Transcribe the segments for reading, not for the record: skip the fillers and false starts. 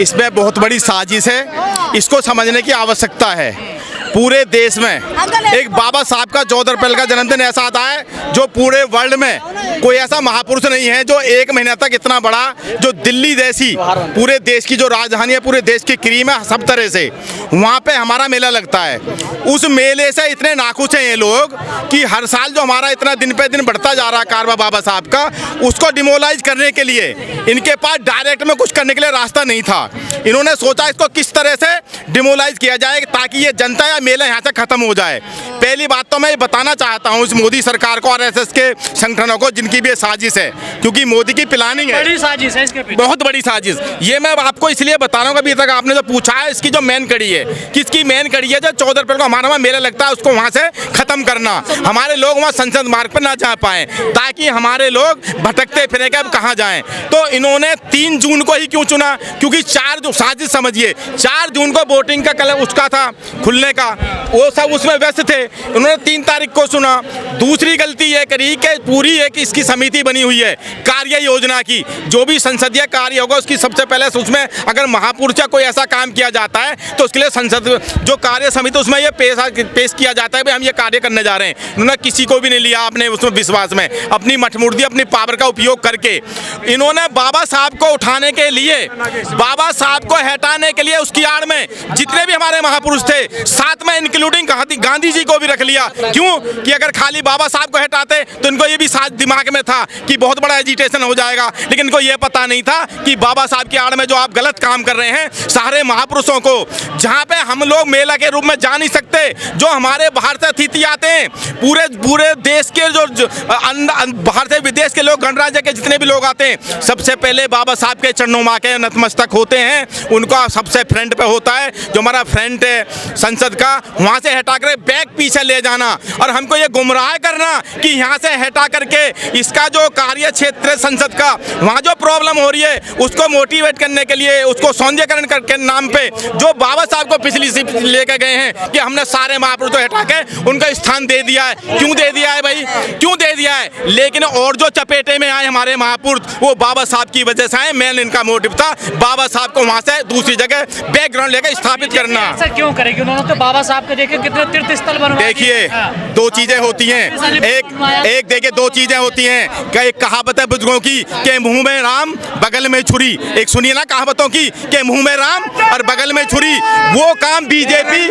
इसमें बहुत बड़ी साजिश है, इसको समझने की आवश्यकता है। पूरे देश में एक बाबा साहब का 14 अप्रैल का जन्मदिन ऐसा आता है जो पूरे वर्ल्ड में कोई ऐसा महापुरुष नहीं है जो एक महीना तक इतना बड़ा, जो दिल्ली जैसी पूरे देश की जो राजधानी है, पूरे देश की क्रीम है सब तरह से, वहाँ पे हमारा मेला लगता है। उस मेले से इतने नाखुश हैं ये लोग कि हर साल जो हमारा इतना दिन पे दिन बढ़ता जा रहा है कारवा बाबा साहब का, उसको डिमोलाइज करने के लिए इनके पास डायरेक्ट में कुछ करने के लिए रास्ता नहीं था। इन्होंने सोचा इसको किस तरह से डिमोलाइज किया जाए ताकि ये जनता या मेला यहाँ से खत्म हो जाए। पहली बात तो मैं ये बताना चाहता हूँ इस मोदी सरकार को और आरएसएस के संगठनों को, जिनकी भी ये साजिश है, क्योंकि मोदी की प्लानिंग है, बड़ी साजिश है इसके पीछे, बहुत बड़ी साजिश। ये मैं आपको इसलिए बता रहा हूँ, अभी तक आपने जो पूछा है इसकी जो मेन कड़ी है, किसकी मेन कड़ी है, जो 14 अप्रैल को हमारा वहाँ मेला लगता है उसको वहाँ से खत्म करना, हमारे लोग वहाँ संसद मार्ग पर ना जा पाए, ताकि हमारे लोग भटकते फिरे के अब कहाँ जाएं। तो इन्होंने 3 जून को ही क्यों चुना, क्योंकि 4 जो साजिश समझिए, 4 जून को वोटिंग का कल उसका था खुलने का, वो सब उसमें व्यस्त थे, उन्होंने 3 तारीख को सुना। दूसरी गलती ये करी कि पूरी एक इसकी समिति बनी हुई है कार्य योजना की, जो भी संसदीय कार्य होगा उसकी सबसे पहले उसमें अगर महापुरुष का कोई ऐसा काम किया जाता है तो उसके लिए संसद जो कार्य समिति उसमें ये पेश किया जाता है भाई हम ये कार्य करने जा रहे हैं। उन्होंने किसी को भी नहीं लिया आपने उसमें विश्वास में, अपनी मठमुर्दी अपनी पावर का उपयोग करके इन्होंने बाबा साहब को उठाने के लिए, बाबा साहब को हटाने के लिए उसकी आड़ में जितने भी हमारे महापुरुष थे, साथ में इंक्लूडिंग गांधी जी को भी रख लिया। क्यों कि अगर खाली बाबा साहब को हटाते तो इनको ये भी साथ दिमाग में था कि बहुत बड़ा एजिटेशन हो जाएगा, लेकिन इनको ये पता नहीं था कि बाबा साहब की आड़ में जो आप गलत काम कर रहे हैं, सारे महापुरुषों को जहाँ पे हम लोग मेला के रूप में जा नहीं सकते, जो हमारे बाहर से अतिथि आते हैं, पूरे देश के जो बाहर से विदेश के लोग, गणराज्य के जितने भी लोग आते हैं, सबसे पहले बाबा साहब के चरणों में आके नतमस्तक होते हैं। उनका सबसे फ्रंट पे होता है जो हमारा फ्रंट है संसद का, वहाँ से हटा कर बैक पीछे ले जाना और हमको ये गुमराह करना कि यहाँ से हटा करके इसका जो कार्य क्षेत्र है संसद का, वहाँ जो प्रॉब्लम हो रही है उसको मोटिवेट करने के लिए, उसको सौंदर्यकरण के नाम पे जो बाबा साहब को पिछली सीट लेके गए हैं कि हमने सारे महापुरुषों हटा के उनका स्थान दे दिया है। क्यों दे दिया है भाई, क्यों दे दिया है? लेकिन और जो चपेटे में आए हमारे महापुरुष वो बाबा साहब की वजह से आए। मेन इनका मोटिव था बाबा साहब को वहाँ से दूसरी जगह बैकग्राउंड लेकर स्थापित करना। ऐसा क्यों करेंगे? उन्होंने तो बाबा साहब के देखे कितने तीर्थ स्थल बनवा दिए। देखिए 2 चीजें होती हैं, एक देखिए 2 चीजें होती हैं कि एक कहावत है बुजुर्गों की कि मुंह में राम बगल में छुरी, एक सुनिए ना कहावतों की कि मुंह में राम और बगल में छुरी। वो काम बीजेपी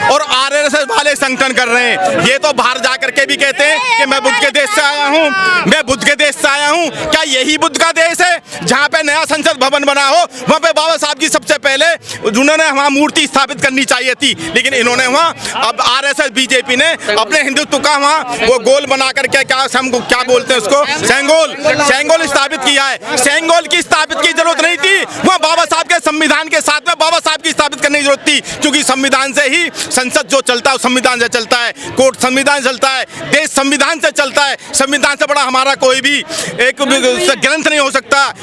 और आरएसएस वाले संगठन कर रहे हैं। ये तो बाहर जाकर के भी कहते हैं कि मैं बुद्ध के देश से आया हूँ, मैं बुद्ध के देश से आया हूँ। क्या यही बुद्ध का देश है जहाँ पे नया संसद भवन बना हो, वहाँ पे बाबा साहब की सबसे पहले उन्होंने वहाँ मूर्ति स्थापित करनी चाहिए थी, लेकिन इन्होंने वहाँ अब आरएसएस बीजेपी ने अपने हिंदुत्व का वहाँ वो गोल बना करके क्या बोलते हैं उसको, सेंगोल स्थापित किया है। सेंगोल की स्थापित की जरूरत नहीं थी, वहाँ बाबा साहब के संविधान के साथ में बाबा साहब की स्थापित करने की जरूरत थी, क्योंकि संविधान से ही संसद जो चलता है संविधान से चलता है, कोर्ट संविधान से चलता है, देश संविधान से चलता है। संविधान से बड़ा हमारा कोई भी एक ग्रंथ नहीं हो सकता,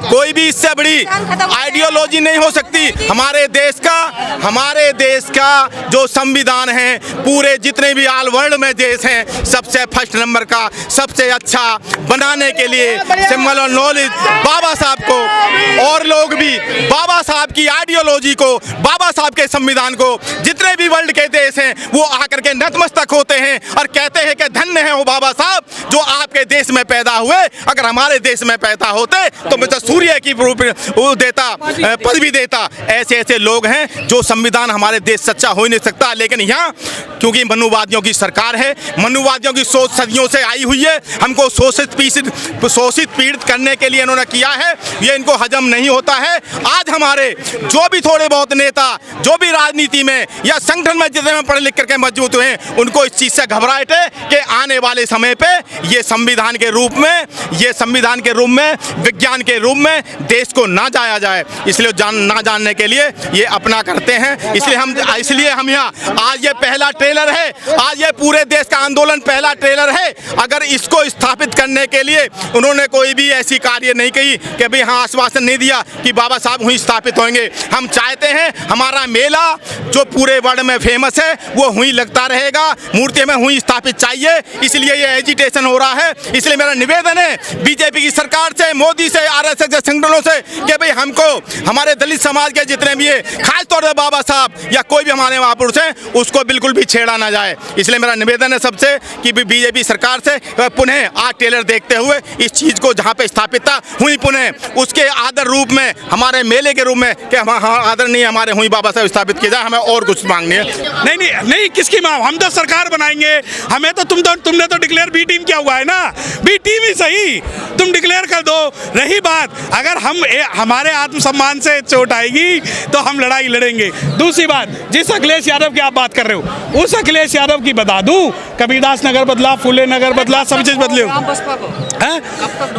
कोई भी इससे बड़ी आइडियोलॉजी नहीं हो सकती। हमारे देश का जो संविधान है, पूरे जितने भी ऑल वर्ल्ड में देश हैं, सबसे फर्स्ट नंबर का सबसे अच्छा बनाने के लिए सिंबल ऑफ नॉलेज बाबा साहब को, और लोग भी बाबा साहब की आइडियोलॉजी को, बाबा साहब के संविधान को, जितने भी वर्ल्ड के देश हैं वो आकर के नतमस्तक होते हैं और कहते हैं कि धन्य है वो बाबा साहब जो आपके देश में पैदा हुए। अगर हमारे देश में पैदा होते तो मैं तो सूर्य की पदवी देता। ऐसे लोग हैं जो संविधान हमारे देश सच्चा हो ही नहीं सकता, लेकिन यहाँ क्योंकि मनुवादियों की सरकार है, मनुवादियों की सोच सदियों से आई हुई है, हमको शोषित पीड़ित करने के लिए इन्होंने किया है, ये इनको हजम नहीं होता है। आज हमारे जो भी थोड़े बहुत नेता जो भी राजनीति में या संगठन में जितने में पढ़े लिख करके मौजूद हुए हैं, उनको इस चीज से घबराहट है कि आने वाले समय पे ये संविधान के रूप में विज्ञान के रूप में देश को ना जाया जाए, इसलिए ना जानने के लिए ये अपना करते हैं। इसलिए हम यहाँ आज ये पहला ट्रेलर है, आज ये पूरे देश का आंदोलन पहला ट्रेलर है। अगर इसको स्थापित करने के लिए उन्होंने कोई भी ऐसी कार्य नहीं की कि भाई हाँ आश्वासन नहीं दिया कि बाबा साहब वहीं स्थापित होंगे। होंगे। हम चाहते हैं हमारा मेला जो पूरे वर्ल्ड में फेमस है वो हुई लगता रहेगा, मूर्ति में हुई स्थापित चाहिए, इसलिए ये एजिटेशन हो रहा है। इसलिए मेरा निवेदन है बीजेपी की सरकार से, मोदी से, आरएसएस के संगठनों से कि भाई हमको हमारे दलित समाज के जितने भी है, खास तौर से बाबा साहब या कोई भी हमारे महापुरुष हैं, उसको बिल्कुल भी छेड़ा ना जाए। इसलिए मेरा निवेदन है सबसे कि बीजेपी सरकार से पुनः आर्ट टेलर देखते हुए इस चीज को जहाँ पे स्थापित था हुई पुनः उसके आदर रूप में, हमारे मेले के रूप में कि हम आदर नहीं हमारे हुई बाबा साहब स्थापित किया जाए। हमें और कुछ मांगनी है नहीं किसकी मांग, हम तो सरकार बनाएंगे। हमें तो तुमने तो डिक्लेयर बी टीम किया हुआ है ना, बी टीम ही सही, तुम डिक्लेयर कर दो। रही बात अगर हमारे आत्मसम्मान से चोट आएगी तो हम लड़ाई लड़ेंगे। दूसरी बात, जिस अखिलेश यादव की आप बात कर रहे हो उस अखिलेश यादव की बता दूं, कबीरदास नगर बदला, फूले नगर बदला, सब चीज बदले।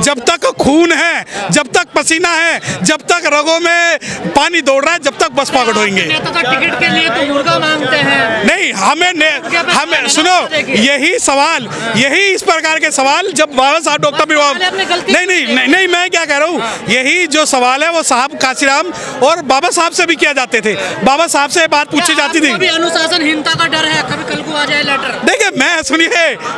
जब तक खून है, जब तक पसीना है, जब तक रगों में पानी दौड़ रहा है, जब तक बसपा को ढोएंगे। टिकट के लिए तो मुर्गा मांगते हैं। नहीं, हमें सुनो, यही सवाल, यही इस प्रकार के सवाल जब बाबा साहब डॉक्टर नहीं मैं क्या कह रहा हूँ, यही जो सवाल है वो साहब काशीराम और बाबा साहब से भी किया जाते थे। बाबा साहब से बात पूछी जाती थी। अनुशासनहीनता का डर है, कभी कल को आ जाए लेटर। देखिए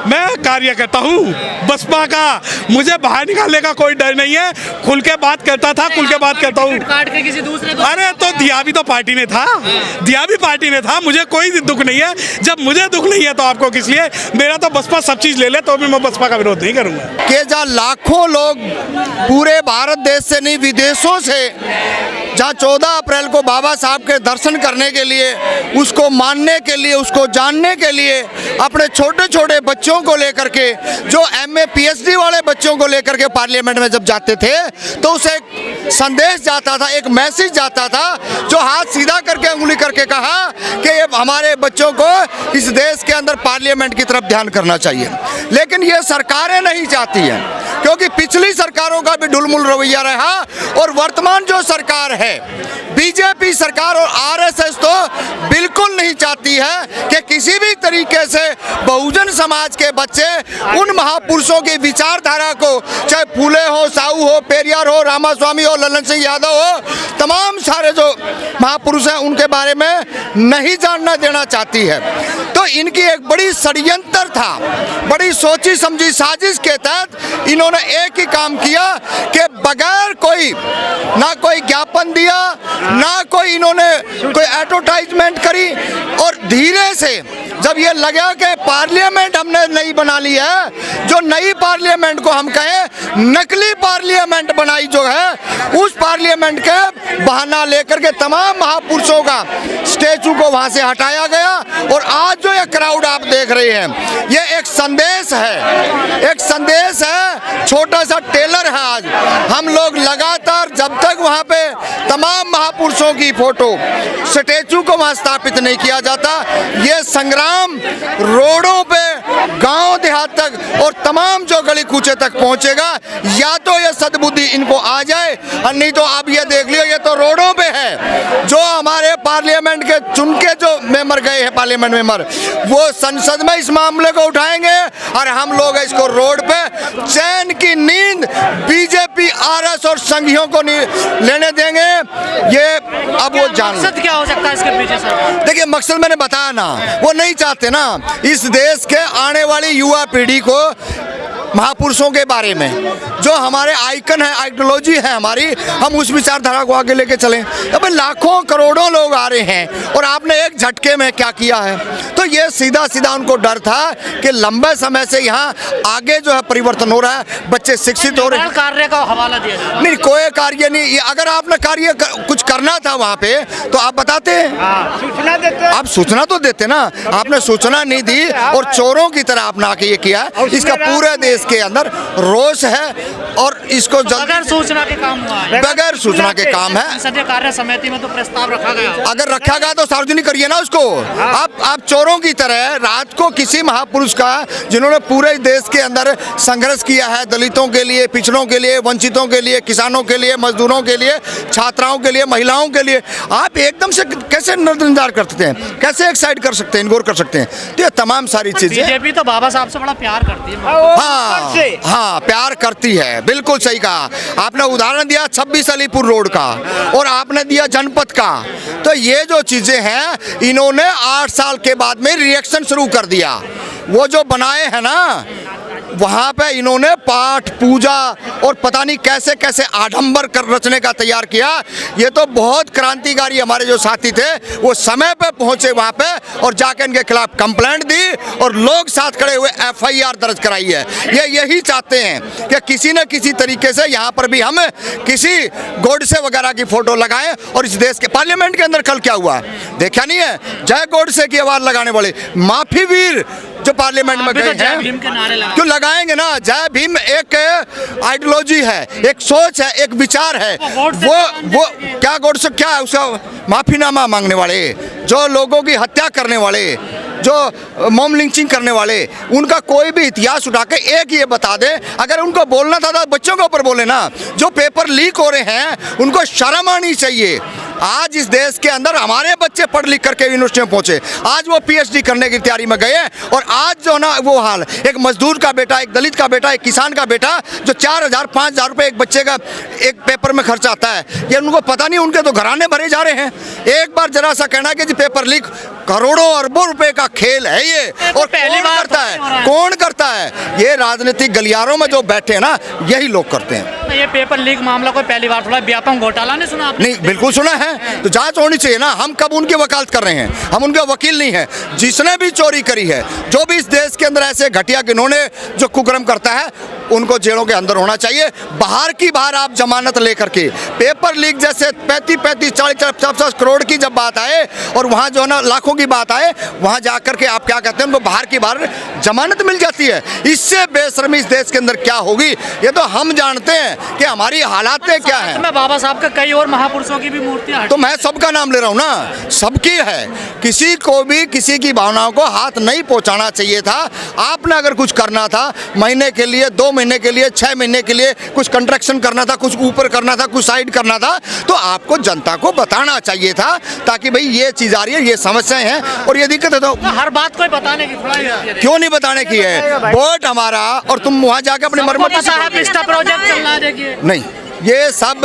मैं कार्य करता हूँ बसपा का, मुझे बाहर निकालने का कोई डर नहीं है। खुल के बात करता था, खुल के बात करता हूँ। काट के किसी दूसरे को, अरे तो दिया भी तो पार्टी ने था, दिया भी पार्टी ने था, मुझे कोई दुख नहीं है। जब मुझे दुख नहीं है तो आपको किस लिए? मेरा तो बसपा सब चीज ले ले तो भी मैं बसपा का विरोध नहीं करूंगा। कि जहाँ लाखों लोग पूरे भारत देश से नहीं विदेशों से जहाँ 14 अप्रैल को बाबा साहब के दर्शन करने के लिए, उसको मानने के लिए, उसको जानने के लिए अपने छोटे छोटे बच्चों को लेकर के, जो MA PhD वाले बच्चों को लेकर के पार्लियामेंट में जब जाते थे तो उसे एक संदेश जाता था, एक मैसेज जाता था जो हाथ सीधा करके उंगली करके कहा कि ये हमारे बच्चों को इस देश के अंदर पार्लियामेंट की तरफ ध्यान करना चाहिए। लेकिन ये सरकारें नहीं चाहती हैं, क्योंकि पिछली सरकारों का भी ढुलमुल रवैया रहा और वर्तमान जो सरकार है बीजेपी सरकार और आरएसएस तो बिल्कुल नहीं चाहती है कि किसी भी तरीके से बहुजन समाज के बच्चे उन महापुरुषों की विचारधारा को, चाहे फूले हो, साहू हो, पेरियार हो, रामास्वामी हो, ललन सिंह यादव हो, तमाम सारे जो महापुरुष हैं उनके बारे में नहीं जानना देना चाहती है। तो इनकी एक बड़ी षड्यंत्र था, बड़ी सोची समझी साजिश के तहत इन्होंने एक ही काम किया कि बगैर कोई ना कोई ज्ञापन दिया, ना कोई इन्होंने कोई एडवर्टाइजमेंट करी, और धीरे से जब ये लगा कि पार्लियामेंट हमने नई बना ली है, जो नई पार्लियामेंट को हम कहें नकली पार्लियामेंट बनाई जो है, उस पार्लियामेंट के बहाना लेकर के तमाम महापुरुषों का स्टैचू को वहां से हटाया गया। और आज जो ये क्राउड आप देख रहे हैं, ये एक संदेश है, एक संदेश है, छोटा सा टेलर है। आज हम लोग लगातार जब तक वहां पे तमाम महापुरुषों की फोटो, स्टैचू को वहां स्थापित नहीं किया जाता, ये संग्राम रोडों पे, गांव देहात तक और तमाम जो गली कूचे तक पहुंचेगा। या तो ये सद्बुद्धि इनको आ जाए, और नहीं तो आप ये देख लियो, ये तो रोडों पे है। जो हमारे पार्लियामेंट के चुन के जो मेंबर गए हैं, पार्लियामेंट मेंबर, वो संसद में इस मामले को उठाएंगे और हम लोग इसको रोड पे चैन की नींद बीजेपी आरएस और संघियों को नहीं लेने देंगे। ये अब वो जान, मकसद क्या हो सकता है इसके पीछे सर? देखिए मकसद मैंने बताया ना, वो नहीं चाहते ना इस देश के आने वाली युवा पीढ़ी को महापुरुषों के बारे में, जो हमारे आइकन है, आइडियोलॉजी है हमारी, हम उस विचारधारा को आगे लेके चलें। अब लाखों करोड़ों लोग आ रहे हैं और आपने एक झटके में क्या किया है, तो ये सीधा सीधा उनको डर था कि लंबे समय से यहाँ आगे जो है परिवर्तन हो रहा है, बच्चे शिक्षित हो रहे हैं। कार्य का हवाला दिया जाए। नहीं, कोई कार्य नहीं। ये अगर आपने कार्य कुछ करना था वहाँ पे तो आप बताते, सूचना देते, आप सूचना तो देते ना, आपने सूचना नहीं दी और चोरों की तरह आपने आके ये किया। इसका पूरे देश के अंदर रोष है और इसको बगैर सूचना के काम हुआ है, बगैर सूचना के काम है। संसदीय कार्य समिति में तो प्रस्ताव रखा गया। अगर रखा गया तो सार्वजनिक करिए ना उसको। आप चोरों की तरह रात को किसी महापुरुष का, जिन्होंने पूरे देश के अंदर संघर्ष किया है, दलितों के लिए, पिछड़ों के लिए, वंचितों के लिए, किसानों के लिए, मजदूरों के लिए, छात्राओं के लिए, महिलाओं के लिए, आप एकदम से कैसे नजरअंदाज कर सकते हैं, कैसे एक साइड कर सकते हैं, इग्नोर कर सकते हैं? तो ये तमाम सारी चीजें, बीजेपी तो बाबा साहब से बड़ा प्यार करती है। हाँ, प्यार करती है, बिल्कुल सही कहा आपने। उदाहरण दिया 26 अलीपुर रोड का और आपने दिया जनपद का। तो ये जो चीजें हैं, इन्होंने 8 साल के बाद में रिएक्शन शुरू कर दिया। वो जो बनाए हैं ना, वहाँ पे इन्होंने पाठ पूजा और पता नहीं कैसे कैसे आडंबर कर रचने का तैयार किया। ये तो बहुत क्रांतिकारी हमारे जो साथी थे, वो समय पे पहुंचे वहाँ पे और जाके इनके खिलाफ कंप्लेंट दी और लोग साथ खड़े हुए FIR दर्ज कराई है। ये यही चाहते हैं कि किसी न किसी तरीके से यहाँ पर भी हम किसी गोडसे वगैरह की फोटो लगाएं। और इस देश के पार्लियामेंट के अंदर कल क्या हुआ देखा नहीं है? जय गोडसे की आवाज लगाने वाले माफी वीर जो पार्लियामेंट में गए हैं, क्यों लगाएंगे ना? जय भीम एक आइडियोलॉजी है, एक सोच है, एक विचार है। वो क्या गोडसे क्या है? उसका माफीनामा मांगने वाले, जो लोगों की हत्या करने वाले, जो मॉब लिंचिंग करने वाले, उनका कोई भी इतिहास उठा के एक ये बता दे। अगर उनको बोलना था तो बच्चों के ऊपर बोले ना। जो पेपर लीक हो रहे हैं उनको शर्म आनी चाहिए। आज इस देश के अंदर हमारे बच्चे पढ़ लिख करके यूनिवर्सिटी में पहुंचे, आज वो PhD करने की तैयारी में गए और आज जो ना वो हाल, एक मजदूर का बेटा, एक दलित का बेटा, एक किसान का बेटा, जो 4,000-5,000 रुपये एक बच्चे का एक पेपर में खर्च आता है, ये उनको पता नहीं, उनके तो घराने भरे जा रहे हैं। एक बार जरा सा कहना कि जी पेपर लीक, करोड़ों अरबों रुपए का खेल है ये। और पहली बार करता है, कौन करता है? ये राजनीतिक गलियारों में जो बैठे हैं ना, यही लोग करते हैं। ये पेपर लीक मामला कोई पहली बार थोड़ा, व्यापक घोटाला नहीं सुना आपने? नहीं, बिल्कुल सुना है। तो जांच होनी चाहिए ना। हम कब उनकी वकालत कर रहे हैं? हम उनके वकील नहीं है। जिसने भी चोरी करी है, जो भी इस देश के अंदर ऐसे घटिया गिनौने जो कुकर्म करता है, उनको जेलों के अंदर होना चाहिए। बाहर की बाहर आप जमानत लेकर के पेपर लीक जैसे 35-40, 40-50 करोड़ की जब बात आए और वहाँ जो है ना लाखों की बात आए, वहाँ जाकर के आप क्या कहते हैं, उनको बाहर की बाहर जमानत मिल जाती है। इससे बेशर्मी इस देश के अंदर क्या होगी, ये तो हम जानते हैं कि हमारी हालातें क्या है। मैं बाबा साहब का कई और महापुरुषों की भी मूर्तियां, तो मैं सबका नाम ले रहा हूँ ना, सबकी है। किसी को भी किसी की भावनाओं को हाथ नहीं पहुँचाना चाहिए था। आपने अगर कुछ करना था, महीने के लिए, 2 महीने के लिए, 6 महीने के लिए कुछ कंस्ट्रक्शन करना था, कुछ ऊपर करना था, कुछ साइड करना था, तो आपको जनता को बताना चाहिए था, ताकि भाई ये चीज़ आ रही है, ये समस्याएं हैं और ये दिक्कत है। तो हर बात कोई बताने की थोड़ा क्यों नहीं बताने की है? वोट हमारा और तुम वहाँ जाकर अपने मरम्मत प्रोजेक्ट चल रहा है, देखिए। नहीं, ये सब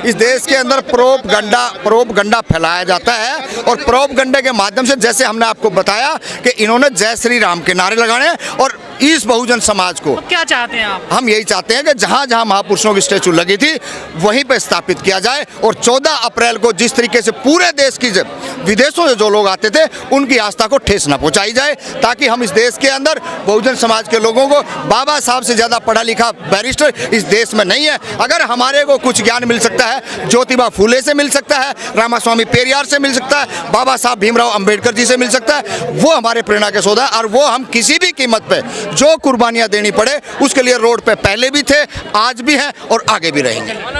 इस देश के अंदर प्रोपगंडा फैलाया जाता है और प्रोपगंडे के माध्यम से, जैसे हमने आपको बताया कि इन्होंने जय श्री राम के नारे लगाने और इस बहुजन समाज को, तो क्या चाहते हैं आप? हम यही चाहते हैं कि जहाँ जहाँ महापुरुषों की स्टैचू लगी थी वहीं पे स्थापित किया जाए और 14 अप्रैल को जिस तरीके से पूरे देश की, विदेशों से जो लोग आते थे, उनकी आस्था को ठेस न पहुँचाई जाए, ताकि हम इस देश के अंदर बहुजन समाज के लोगों को, बाबा साहब से ज़्यादा पढ़ा लिखा बैरिस्टर इस देश में नहीं है। अगर हमारे को कुछ ज्ञान मिल सकता है, ज्योतिबा फूले से मिल सकता है, रामास्वामी पेरियार से मिल सकता है, बाबा साहब भीमराव अंबेडकर जी से मिल सकता है, वो हमारे प्रेरणा के स्रोत है। और वो हम किसी भी कीमत पे जो कुर्बानियां देनी पड़े, उसके लिए रोड पे पहले भी थे, आज भी हैं और आगे भी रहेंगे।